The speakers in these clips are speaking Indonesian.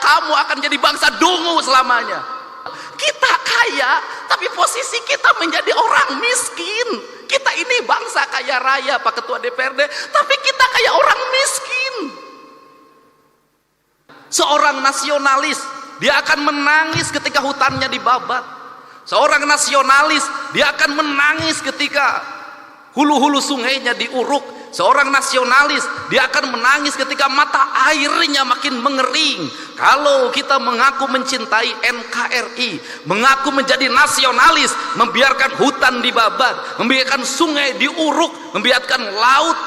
kamu akan jadi bangsa dungu selamanya. Kita kaya, tapi posisi kita menjadi orang miskin. Kita ini bangsa kaya raya, Pak Ketua DPRD, tapi kita kayak orang miskin. Seorang nasionalis, dia akan menangis ketika hutannya dibabat. Seorang nasionalis, dia akan menangis ketika hulu-hulu sungainya diuruk. Seorang nasionalis, dia akan menangis ketika mata airnya makin mengering. Kalau kita mengaku mencintai NKRI, mengaku menjadi nasionalis, membiarkan hutan dibabat, membiarkan sungai diuruk, membiarkan laut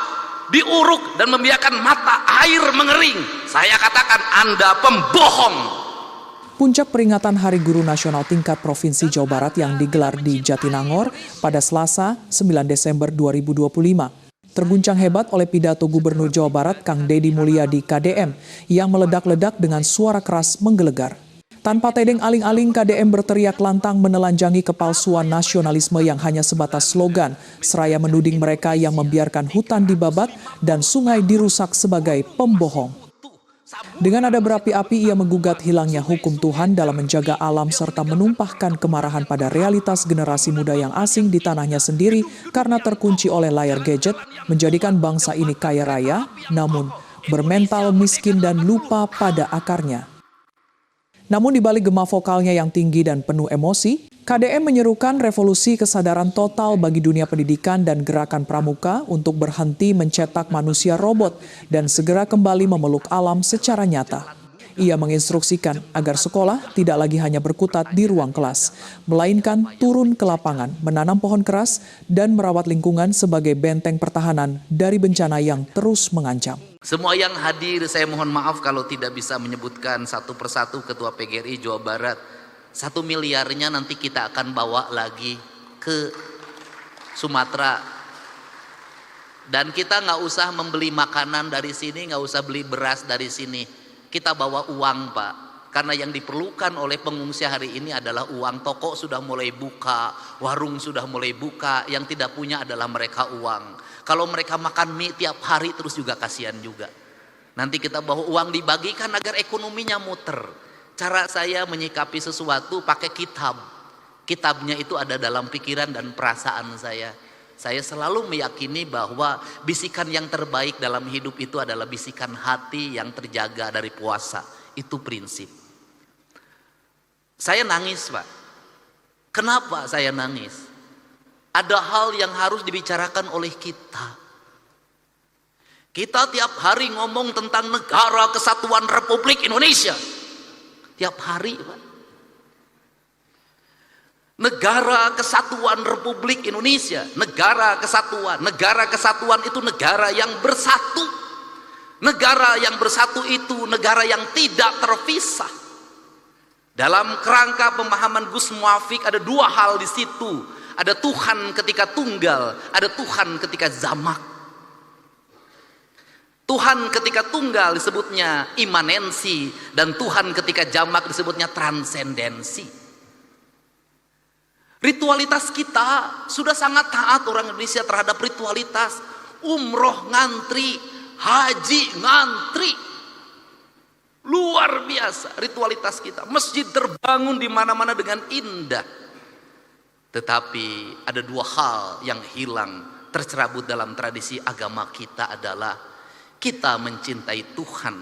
diuruk, dan membiarkan mata air mengering, saya katakan Anda pembohong. Puncak peringatan Hari Guru Nasional tingkat Provinsi Jawa Barat yang digelar di Jatinangor pada Selasa 9 Desember 2025 terguncang hebat oleh pidato Gubernur Jawa Barat Kang Deddy Mulyadi KDM yang meledak-ledak dengan suara keras menggelegar. Tanpa tedeng aling-aling, KDM berteriak lantang menelanjangi kepalsuan nasionalisme yang hanya sebatas slogan, seraya menuding mereka yang membiarkan hutan dibabat dan sungai dirusak sebagai pembohong. Dengan ada berapi-api, ia menggugat hilangnya hukum Tuhan dalam menjaga alam serta menumpahkan kemarahan pada realitas generasi muda yang asing di tanahnya sendiri karena terkunci oleh layar gadget, menjadikan bangsa ini kaya raya, namun bermental miskin dan lupa pada akarnya. Namun di balik gema vokalnya yang tinggi dan penuh emosi, KDM menyerukan revolusi kesadaran total bagi dunia pendidikan dan gerakan pramuka untuk berhenti mencetak manusia robot dan segera kembali memeluk alam secara nyata. Ia menginstruksikan agar sekolah tidak lagi hanya berkutat di ruang kelas, melainkan turun ke lapangan, menanam pohon keras, dan merawat lingkungan sebagai benteng pertahanan dari bencana yang terus mengancam. Semua yang hadir, saya mohon maaf kalau tidak bisa menyebutkan satu persatu Ketua PGRI Jawa Barat. 1 miliarnya nanti kita akan bawa lagi ke Sumatera. Dan kita nggak usah membeli makanan dari sini, nggak usah beli beras dari sini. Kita bawa uang, Pak. Karena yang diperlukan oleh pengungsi hari ini adalah uang. Toko sudah mulai buka, warung sudah mulai buka. Yang tidak punya adalah mereka uang. Kalau mereka makan mie tiap hari terus juga kasihan juga. Nanti kita bawa uang dibagikan agar ekonominya muter. Cara saya menyikapi sesuatu pakai kitab. Kitabnya itu ada dalam pikiran dan perasaan saya. Saya selalu meyakini bahwa bisikan yang terbaik dalam hidup itu adalah bisikan hati yang terjaga dari puasa. Itu prinsip. Saya nangis, Pak. Kenapa saya nangis? Ada hal yang harus dibicarakan oleh kita. Kita tiap hari ngomong tentang Negara Kesatuan Republik Indonesia. Tiap hari, Pak. Negara Kesatuan Republik Indonesia, negara kesatuan. Negara kesatuan itu negara yang bersatu. Negara yang bersatu itu negara yang tidak terpisah. Dalam kerangka pemahaman Gus Muafik ada 2 hal di situ. Ada Tuhan ketika tunggal, ada Tuhan ketika jamak. Tuhan ketika tunggal disebutnya imanensi, dan Tuhan ketika jamak disebutnya transendensi. Ritualitas kita sudah sangat taat orang Indonesia terhadap ritualitas. Umroh ngantri, haji ngantri. Luar biasa ritualitas kita. Masjid terbangun di mana-mana dengan indah. Tetapi ada 2 hal yang hilang, tercerabut dalam tradisi agama kita adalah kita mencintai Tuhan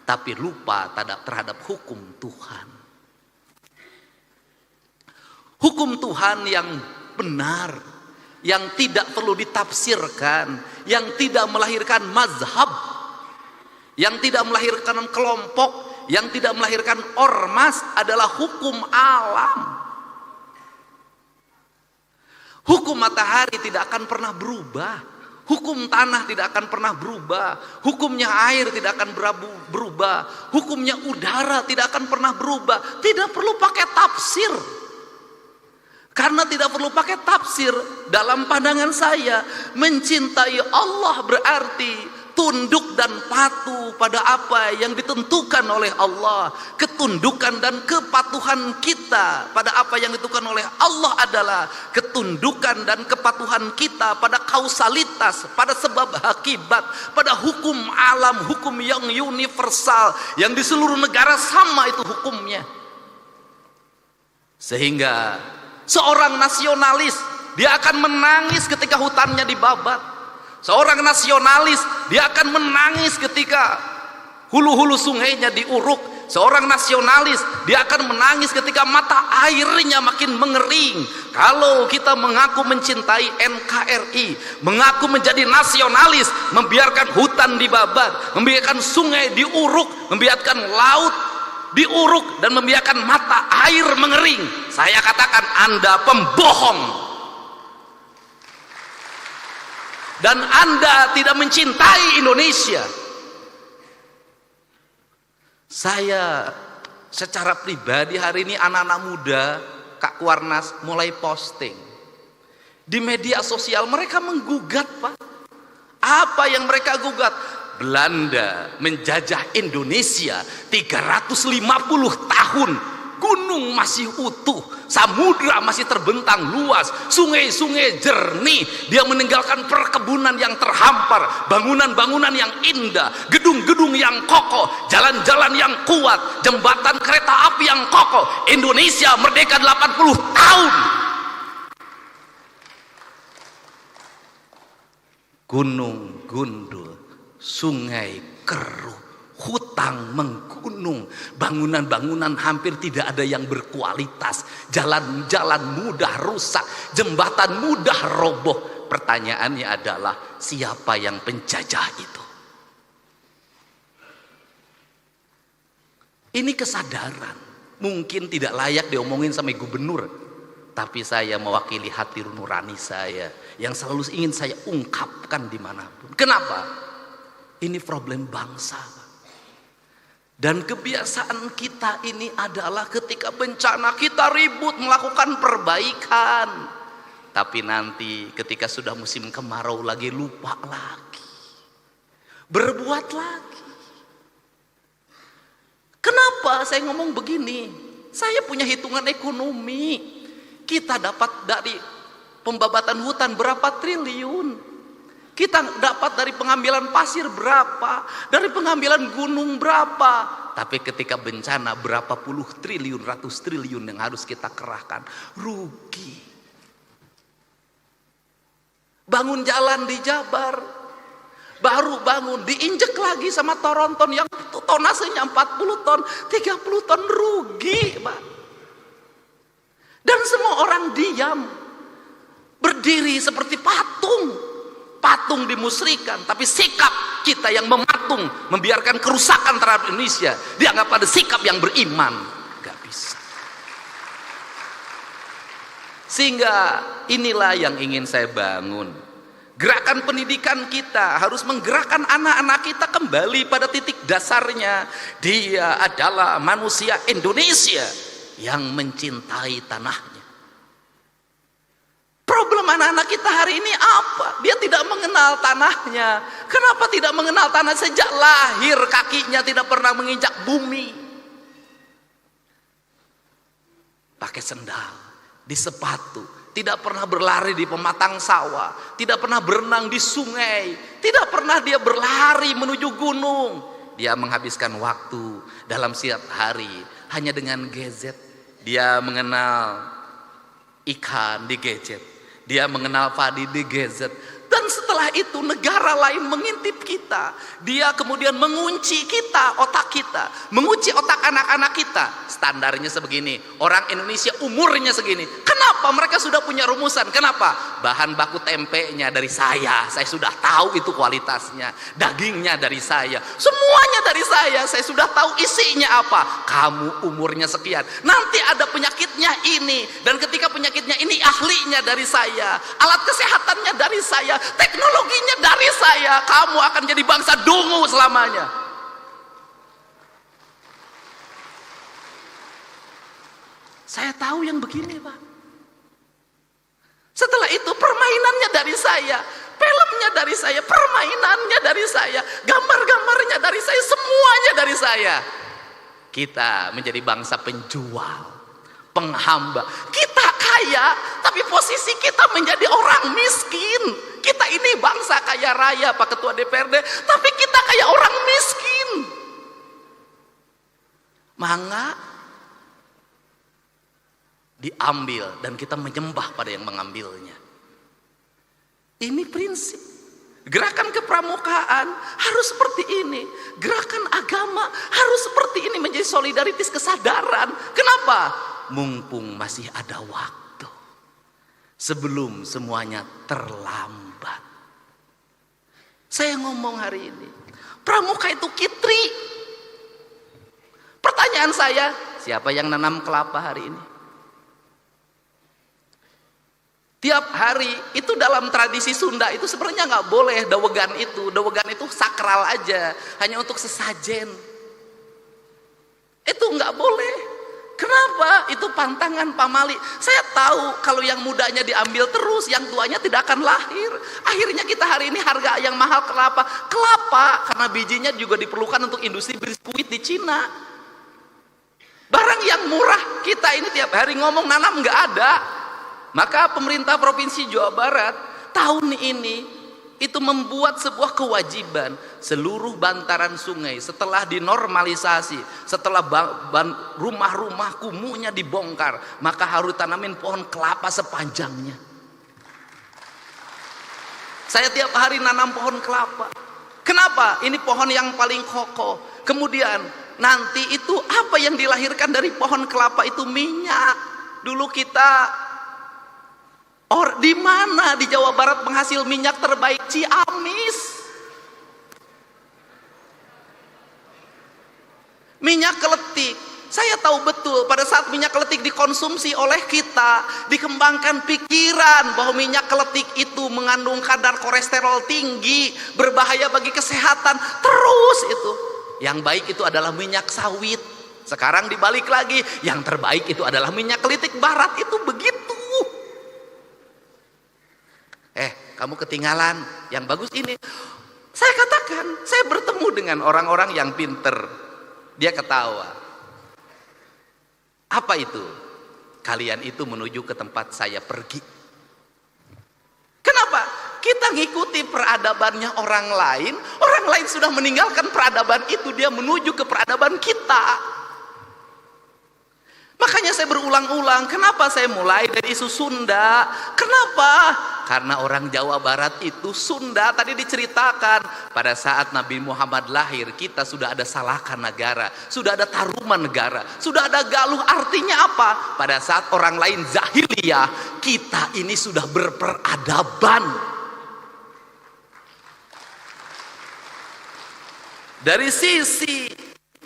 tapi lupa terhadap hukum Tuhan. Hukum Tuhan yang benar, yang tidak perlu ditafsirkan, yang tidak melahirkan mazhab, yang tidak melahirkan kelompok, yang tidak melahirkan ormas adalah hukum alam. Hukum matahari tidak akan pernah berubah. Hukum tanah tidak akan pernah berubah. Hukumnya air tidak akan berubah. Hukumnya udara tidak akan pernah berubah. Tidak perlu pakai tafsir. Karena tidak perlu pakai tafsir, dalam pandangan saya mencintai Allah berarti tunduk dan patuh pada apa yang ditentukan oleh Allah. Ketundukan dan kepatuhan kita pada apa yang ditentukan oleh Allah adalah ketundukan dan kepatuhan kita pada kausalitas, pada sebab akibat, pada hukum alam, hukum yang universal, yang di seluruh negara sama itu hukumnya. Sehingga seorang nasionalis, dia akan menangis ketika hutannya dibabat. Seorang nasionalis, dia akan menangis ketika hulu-hulu sungainya diuruk. Seorang nasionalis, dia akan menangis ketika mata airnya makin mengering. Kalau kita mengaku mencintai NKRI, mengaku menjadi nasionalis, membiarkan hutan dibabat, membiarkan sungai diuruk, membiarkan laut diuruk, dan membiarkan mata air mengering, saya katakan Anda pembohong. Dan Anda tidak mencintai Indonesia. Saya secara pribadi hari ini anak-anak muda, Kak Kuarnas mulai posting di media sosial, mereka menggugat, Pak. Apa yang mereka gugat? Belanda menjajah Indonesia 350 tahun. Gunung masih utuh, samudra masih terbentang luas, sungai-sungai jernih. Dia meninggalkan perkebunan yang terhampar, bangunan-bangunan yang indah, gedung-gedung yang kokoh, jalan-jalan yang kuat, jembatan kereta api yang kokoh. Indonesia merdeka 80 tahun. Gunung gundul, sungai keruh, hutang menggunung, bangunan-bangunan hampir tidak ada yang berkualitas, jalan-jalan mudah rusak, jembatan mudah roboh. Pertanyaannya adalah, siapa yang penjajah itu? Ini kesadaran mungkin tidak layak diomongin sama gubernur, tapi saya mewakili hati nurani saya yang selalu ingin saya ungkapkan dimanapun. Kenapa? Ini problem bangsa. Dan kebiasaan kita ini adalah ketika bencana kita ribut melakukan perbaikan, tapi nanti ketika sudah musim kemarau lagi lupa lagi, berbuat lagi. Kenapa saya ngomong begini? Saya punya hitungan ekonomi. Kita dapat dari pembabatan hutan berapa triliun? Kita dapat dari pengambilan pasir berapa, dari pengambilan gunung berapa. Tapi ketika bencana berapa puluh triliun, ratus triliun yang harus kita kerahkan. Rugi. Bangun jalan di Jabar, baru bangun diinjek lagi sama Toronton yang tonasenya 40 ton, 30 ton, rugi, Pak. Dan semua orang diam, berdiri seperti patung. Patung dimusrikan, tapi sikap kita yang mematung, membiarkan kerusakan terhadap Indonesia dianggap ada sikap yang beriman. Gak bisa. Sehingga inilah yang ingin saya bangun. Gerakan pendidikan kita harus menggerakkan anak-anak kita kembali pada titik dasarnya. Dia adalah manusia Indonesia yang mencintai tanahnya. Problem anak-anak kita hari ini apa? Dia tidak mengenal tanahnya. Kenapa tidak mengenal tanah? Sejak lahir kakinya tidak pernah menginjak bumi. Pakai sendal, di sepatu, tidak pernah berlari di pematang sawah, tidak pernah berenang di sungai, tidak pernah dia berlari menuju gunung. Dia menghabiskan waktu dalam setiap hari hanya dengan gadget. Dia mengenal ikan di gadget. Dia mengenal padi di gadget. Dan setelah itu negara lain mengintip kita. Dia kemudian mengunci kita, otak kita, mengunci otak anak-anak kita. Standarnya sebegini, orang Indonesia umurnya segini. Kenapa? Mereka sudah punya rumusan. Kenapa? Bahan baku tempenya dari saya sudah tahu itu kualitasnya. Dagingnya dari saya, semuanya dari saya sudah tahu isinya apa. Kamu umurnya sekian, nanti ada penyakitnya ini, dan ketika penyakitnya ini ahlinya dari saya, alat kesehatannya dari saya, teknologinya dari saya. Kamu akan jadi bangsa dungu selamanya. Saya tahu yang begini, Pak. Setelah itu permainannya dari saya, film Rekodnya dari saya, permainannya dari saya, gambar-gambarnya dari saya, semuanya dari saya. Kita menjadi bangsa penjual, penghamba. Kita kaya, tapi posisi kita menjadi orang miskin. Kita ini bangsa kaya raya, Pak Ketua DPRD, tapi kita kayak orang miskin. Mangga diambil dan kita menyembah pada yang mengambilnya. Ini prinsip. Gerakan kepramukaan harus seperti ini. Gerakan agama harus seperti ini, menjadi solidaritas kesadaran. Kenapa? Mumpung masih ada waktu, sebelum semuanya terlambat. Saya ngomong hari ini, pramuka itu kitri. Pertanyaan saya, siapa yang nanam kelapa hari ini? Tiap hari itu dalam tradisi Sunda itu sebenarnya nggak boleh dawegan itu. Dawegan itu sakral aja, hanya untuk sesajen. Itu nggak boleh. Kenapa? Itu pantangan pamali. Saya tahu kalau yang mudanya diambil terus, yang tuanya tidak akan lahir. Akhirnya kita hari ini harga yang mahal kelapa. Kelapa karena bijinya juga diperlukan untuk industri biskuit di Cina. Barang yang murah kita ini tiap hari ngomong nanam nggak ada. Maka pemerintah Provinsi Jawa Barat tahun ini itu membuat sebuah kewajiban, seluruh bantaran sungai setelah dinormalisasi, setelah rumah-rumah kumuhnya dibongkar, maka harus tanamin pohon kelapa sepanjangnya. Saya tiap hari nanam pohon kelapa. Kenapa? Ini pohon yang paling kokoh. Kemudian nanti itu apa yang dilahirkan dari pohon kelapa itu minyak. Dulu kita di mana di Jawa Barat penghasil minyak terbaik? Ciamis. Minyak keletik. Saya tahu betul pada saat minyak keletik dikonsumsi oleh kita, dikembangkan pikiran bahwa minyak keletik itu mengandung kadar kolesterol tinggi, berbahaya bagi kesehatan. Terus itu. Yang baik itu adalah minyak sawit. Sekarang dibalik lagi, yang terbaik itu adalah minyak kelitik barat. Itu begitu. Kamu ketinggalan, yang bagus ini. Saya katakan, saya bertemu dengan orang-orang yang pinter. Dia ketawa. Apa itu? Kalian itu menuju ke tempat saya pergi. Kenapa? Kita ngikuti peradabannya orang lain sudah meninggalkan peradaban itu, dia menuju ke peradaban kita. Makanya saya berulang-ulang, kenapa saya mulai dari isu Sunda? Kenapa? Karena orang Jawa Barat itu Sunda, tadi diceritakan pada saat Nabi Muhammad lahir, kita sudah ada Salaka Negara, sudah ada Taruman Negara, sudah ada Galuh. Artinya apa? Pada saat orang lain jahiliyah, kita ini sudah berperadaban. Dari sisi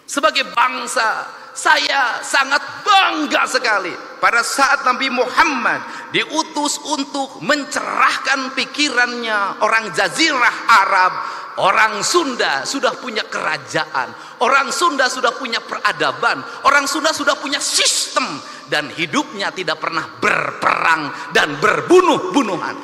sebagai bangsa, saya sangat bangga sekali pada saat Nabi Muhammad diutus untuk mencerahkan pikirannya orang Jazirah Arab. Orang Sunda sudah punya kerajaan, orang Sunda sudah punya peradaban, orang Sunda sudah punya sistem, dan hidupnya tidak pernah berperang dan berbunuh-bunuhan.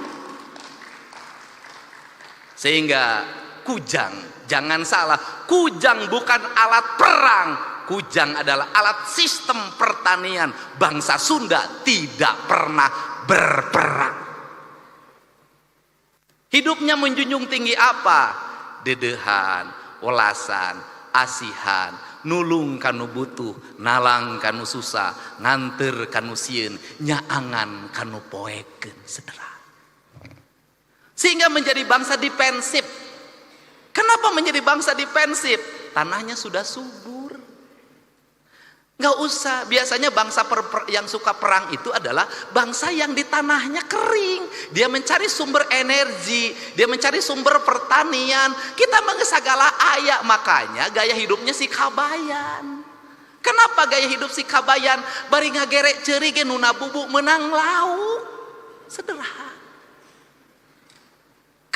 Sehingga kujang, jangan salah, kujang bukan alat perang. Kujang adalah alat sistem pertanian. Bangsa Sunda tidak pernah berperang. Hidupnya menjunjung tinggi apa? Dedehan, welasan, asihan, nulung kanu butuh, nalang kanu susah, nganter kanu sieun, nyaangan kanu poeken, saudara. Sehingga menjadi bangsa dipensif. Kenapa menjadi bangsa dipensif? Tanahnya sudah subur. Nggak usah, biasanya bangsa yang suka perang itu adalah bangsa yang di tanahnya kering. Dia mencari sumber energi, dia mencari sumber pertanian. Kita mengesagala ayak, makanya gaya hidupnya si Kabayan. Kenapa gaya hidup si Kabayan? Bari ngagerek ceri ge nuna bubuk menang lauk. Sederhana.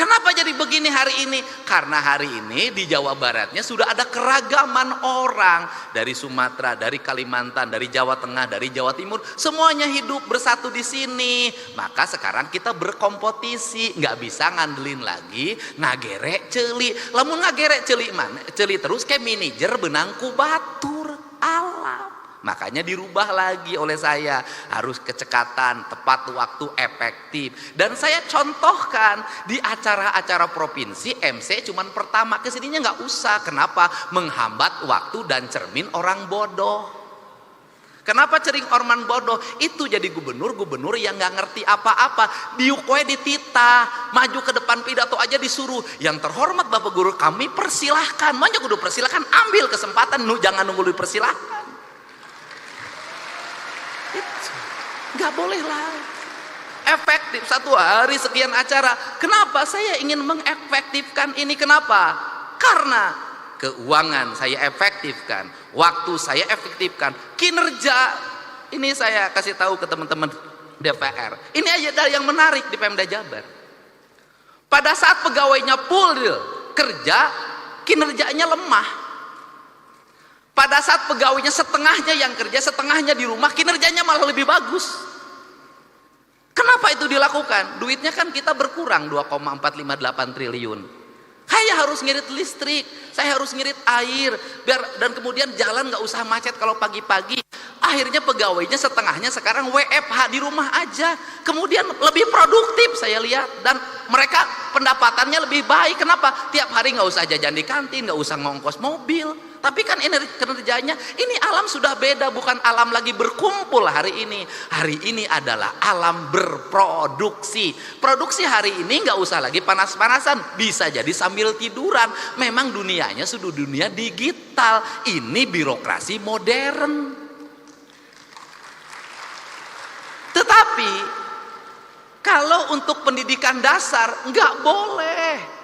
Kenapa jadi begini hari ini? Karena hari ini di Jawa Baratnya sudah ada keragaman orang. Dari Sumatera, dari Kalimantan, dari Jawa Tengah, dari Jawa Timur. Semuanya hidup bersatu di sini. Maka sekarang kita berkompetisi. Nggak bisa ngandelin lagi ngagerek celi. Lamun ngagerek celi mana? Celi terus kayak manajer benangku batur alam. Makanya dirubah lagi oleh saya, harus kecekatan, tepat waktu, efektif. Dan saya contohkan di acara-acara provinsi, MC cuman pertama, kesininya nggak usah. Kenapa? Menghambat waktu dan cermin orang bodoh. Kenapa cering orman bodoh? Itu jadi gubernur yang nggak ngerti apa-apa. Diukwe dititah, maju ke depan pidato aja disuruh. Yang terhormat Bapak Guru, kami persilahkan. Manja kudu persilahkan, ambil kesempatan, jangan nunggu dipersilahkan. Gak boleh lah. Efektif satu hari sekian acara. Kenapa? Saya ingin mengefektifkan ini. Kenapa? Karena keuangan saya efektifkan, waktu saya efektifkan, kinerja ini saya kasih tahu ke teman-teman DPR. Ini aja yang menarik di Pemda Jabar. Pada saat pegawainya full kerja, kinerjanya lemah. Pada saat pegawainya setengahnya yang kerja, setengahnya di rumah, kinerjanya malah lebih bagus. Kenapa itu dilakukan? Duitnya kan kita berkurang 2,458 triliun. Saya harus ngirit listrik, saya harus ngirit air, dan kemudian jalan nggak usah macet kalau pagi-pagi. Akhirnya pegawainya setengahnya sekarang WFH di rumah aja. Kemudian lebih produktif saya lihat, dan mereka pendapatannya lebih baik. Kenapa? Tiap hari nggak usah jajan di kantin, nggak usah ngongkos mobil. Tapi kan kinerjanya, ini alam sudah beda, bukan alam lagi berkumpul hari ini. Hari ini adalah alam berproduksi. Produksi hari ini nggak usah lagi panas-panasan, bisa jadi sambil tiduran. Memang dunianya sudah dunia digital, ini birokrasi modern. Tetapi kalau untuk pendidikan dasar nggak boleh.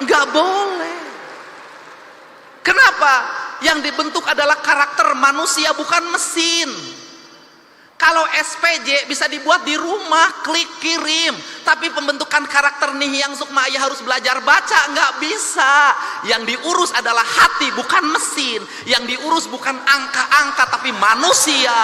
Nggak boleh. Kenapa? Yang dibentuk adalah karakter manusia, bukan mesin. Kalau SPJ bisa dibuat di rumah, klik kirim. Tapi pembentukan karakter nih yang Sukma Ayah harus belajar baca, nggak bisa. Yang diurus adalah hati, bukan mesin. Yang diurus bukan angka-angka, tapi manusia.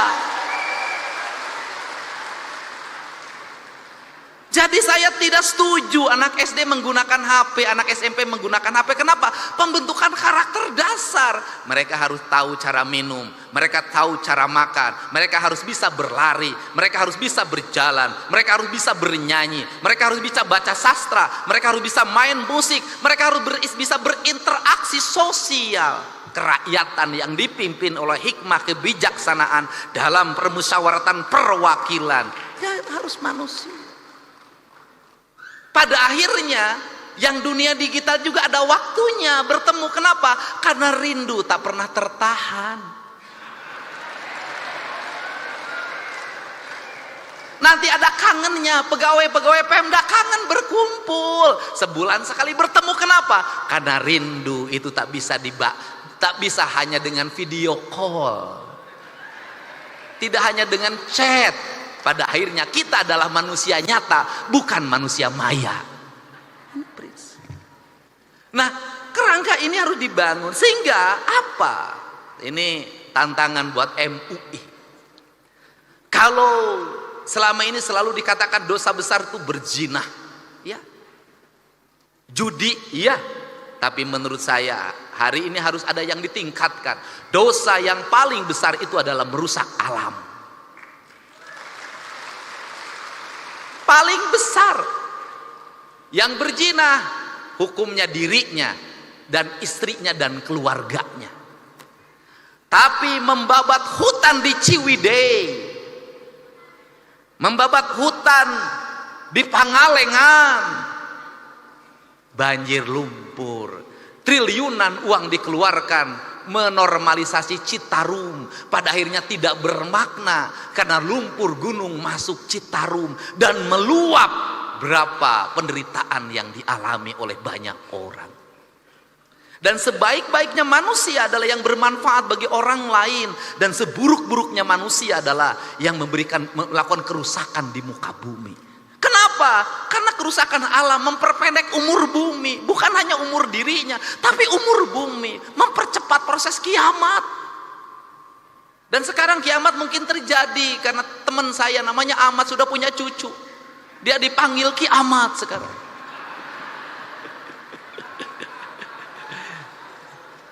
Jadi saya tidak setuju anak SD menggunakan HP, anak SMP menggunakan HP. Kenapa? Pembentukan karakter dasar. Mereka harus tahu cara minum, mereka tahu cara makan, mereka harus bisa berlari, mereka harus bisa berjalan, mereka harus bisa bernyanyi, mereka harus bisa baca sastra, mereka harus bisa main musik, mereka harus bisa berinteraksi sosial. Kerakyatan yang dipimpin oleh hikmah kebijaksanaan dalam permusyawaratan perwakilan. Ya harus manusia. Pada akhirnya yang dunia digital juga ada waktunya bertemu. Kenapa? Karena rindu tak pernah tertahan. Nanti ada kangennya, pegawai-pegawai Pemda kangen berkumpul. Sebulan sekali bertemu. Kenapa? Karena rindu itu tak bisa hanya dengan video call. Tidak hanya dengan chat. Pada akhirnya kita adalah manusia nyata, bukan manusia maya. Nah, kerangka ini harus dibangun. Sehingga apa? Ini tantangan buat MUI. Kalau selama ini selalu dikatakan dosa besar itu berzina, ya. Judi, ya. Tapi menurut saya hari ini harus ada yang ditingkatkan. Dosa yang paling besar itu adalah merusak alam. Paling besar yang berzina hukumnya dirinya dan istrinya dan keluarganya. Tapi membabat hutan di Ciwidey, membabat hutan di Pangalengan, banjir lumpur, triliunan uang dikeluarkan menormalisasi Citarum, pada akhirnya tidak bermakna karena lumpur gunung masuk Citarum dan meluap. Berapa penderitaan yang dialami oleh banyak orang. Dan sebaik-baiknya manusia adalah yang bermanfaat bagi orang lain, dan seburuk-buruknya manusia adalah yang melakukan kerusakan di muka bumi. Kenapa? Karena kerusakan alam memperpendek umur bumi, bukan hanya umur dirinya, tapi umur bumi, mempercepat proses kiamat. Dan sekarang kiamat mungkin terjadi karena teman saya namanya Ahmad sudah punya cucu. Dia dipanggil kiamat sekarang.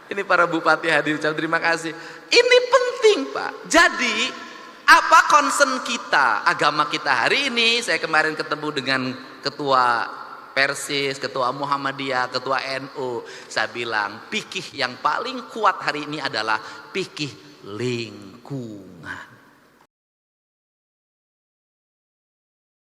Ini para bupati hadir, terima kasih. Ini penting Pak. Jadi apa concern kita, agama kita hari ini? Saya kemarin ketemu dengan ketua Persis, ketua Muhammadiyah, ketua NU. Saya bilang fikih yang paling kuat hari ini adalah fikih lingkungan.